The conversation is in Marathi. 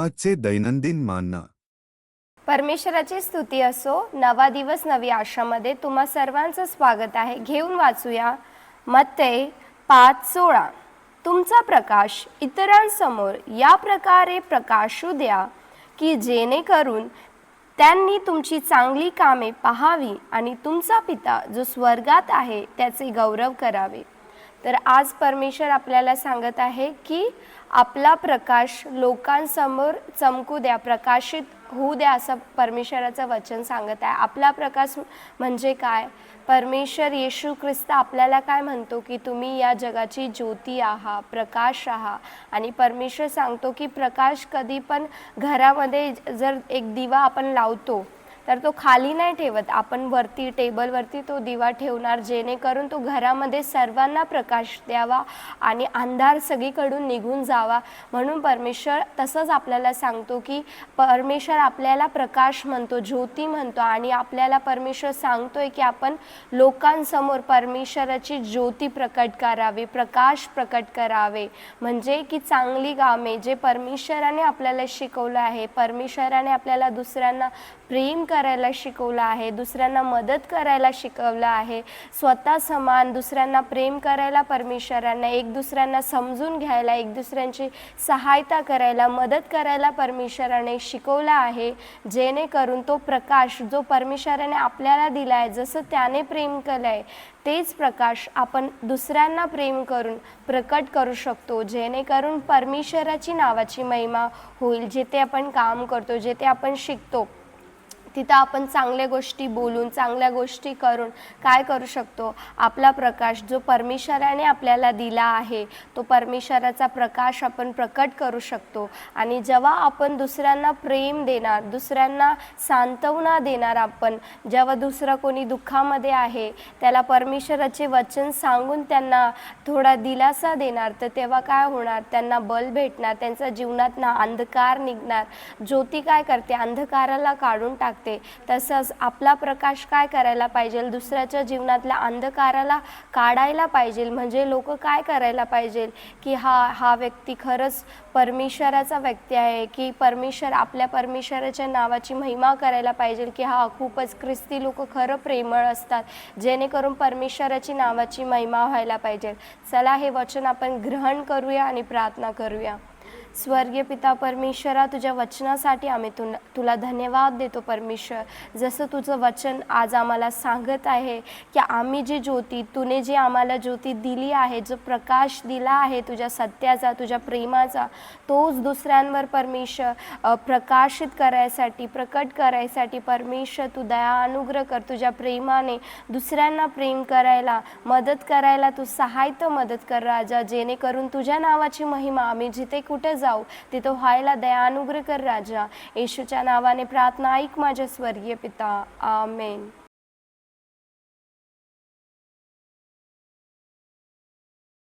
आजचे दैनंदिन मानना. परमेश्वराची स्तुती असो. नवा दिवस नवी आशामध्ये तुम्हा सर्वांचं स्वागत आहे. घेऊन वाचूया मत्तेय 5:16. तुमचा प्रकाश इतरांसमोर या प्रकारे प्रकाशू द्या की जेणेकरून त्यांनी तुमची चांगली कामे पाहावी आणि तुमचा पिता जो स्वर्गात आहे त्याचे गौरव करावे. तर आज परमेश्वर आपल्याला सांगत आहे की आपला प्रकाश लोकांसमोर चमकू द्या, प्रकाशित होऊ द्या, असं परमेश्वराचं वचन सांगत आहे. आपला प्रकाश म्हणजे काय? परमेश्वर येशू ख्रिस्त आपल्याला काय म्हणतो की तुम्ही या जगाची ज्योती आहात, प्रकाश आहात. आणि परमेश्वर सांगतो की प्रकाश कधी पण घरामध्ये जर एक दिवा आपण लावतो तर तो खाली नाही ठेवत, आपण वरती टेबलवरती तो दिवा ठेवणार जेणेकरून तो घरामध्ये सर्वांना प्रकाश द्यावा आणि अंधार सगळीकडून निघून जावा. म्हणून परमेश्वर तसंच आपल्याला सांगतो की परमेश्वर आपल्याला प्रकाश म्हणतो, ज्योती म्हणतो. आणि आपल्याला परमेश्वर सांगतोय की आपण लोकांसमोर परमेश्वराची ज्योती प्रकट करावी, प्रकाश प्रकट करावे. म्हणजे की चांगली कामे जे परमेश्वराने आपल्याला शिकवलं आहे, परमेश्वराने आपल्याला दुसऱ्यांना प्रेम करायला शिकवलं आहे, दुसऱ्यांना मदत करायला शिकवलं आहे, स्वतः समान दुसऱ्यांना प्रेम करायला परमेश्वराने, एक दुसऱ्यांना समजून घ्यायला, एक दुसऱ्यांची सहायता करायला, मदत करायला परमेश्वराने शिकवलं आहे. जेणेकरून तो प्रकाश जो परमेश्वराने आपल्याला दिला आहे, जसं त्याने प्रेम केलं आहे तेच प्रकाश आपण दुसऱ्यांना प्रेम करून प्रकट करू शकतो. जेणेकरून परमेश्वराची नावाची महिमा होईल. जिथे आपण काम करतो, जिथे आपण शिकतो तिथं आपण चांगल्या गोष्टी बोलून, चांगल्या गोष्टी करून काय करू शकतो? आपला प्रकाश जो परमेश्वराने आपल्याला दिला आहे तो परमेश्वराचा प्रकाश आपण प्रकट करू शकतो. आणि जेव्हा आपण दुसऱ्यांना प्रेम देणार, दुसऱ्यांना सांत्वना देणार, आपण जेव्हा दुसरा कोणी दुःखामध्ये आहे त्याला परमेश्वराचे वचन सांगून त्यांना थोडा दिलासा देणार, तर तेव्हा काय होणार? त्यांना बल भेटणार, त्यांच्या जीवनात अंधकार निघणार. ज्योती काय करते? अंधकाराला काढून टाकते. तसंच आपला प्रकाश काय करायला पाहिजे? दुसऱ्याच्या जीवनातल्या अंधकाराला काढायला पाहिजे. म्हणजे लोक काय करायला पाहिजे की हा व्यक्ती खरंच परमेश्वराचा व्यक्ती आहे, की आपल्या परमेश्वराच्या नावाची महिमा करायला पाहिजे, की खूपच ख्रिस्ती लोक खरं प्रेमळ असतात, जेणेकरून परमेश्वराची नावाची महिमा व्हायला पाहिजे. चला हे वचन आपण ग्रहण करूया आणि प्रार्थना करूया. स्वर्गीय पिता परमेश्वरा, तुझ्या वचनासाठी आम्ही तुला धन्यवाद देतो परमेश्वर. जसं तुझं वचन आज आम्हाला सांगत आहे की आम्ही जी ज्योती, तुने जी आम्हाला ज्योती दिली आहे, जो प्रकाश दिला आहे तुझ्या सत्याचा, तुझ्या प्रेमाचा, तोच दुसऱ्यांवर परमेश्वर प्रकाशित करायसाठी, प्रकट करायसाठी परमेश्वर तू दया अनुग्रह कर. तुझ्या प्रेमाने दुसऱ्यांना प्रेम करायला, मदत करायला तू सहायता मदत कर राजा. जेणेकरून तुझ्या नावाची महिमा आम्ही जिथे कुठे जाऊ तिथं व्हायला दया अनुग्रह कर राजा. येशूच्या नावाने प्रार्थना ऐक माझ्या स्वर्गीय पिता. आमेन.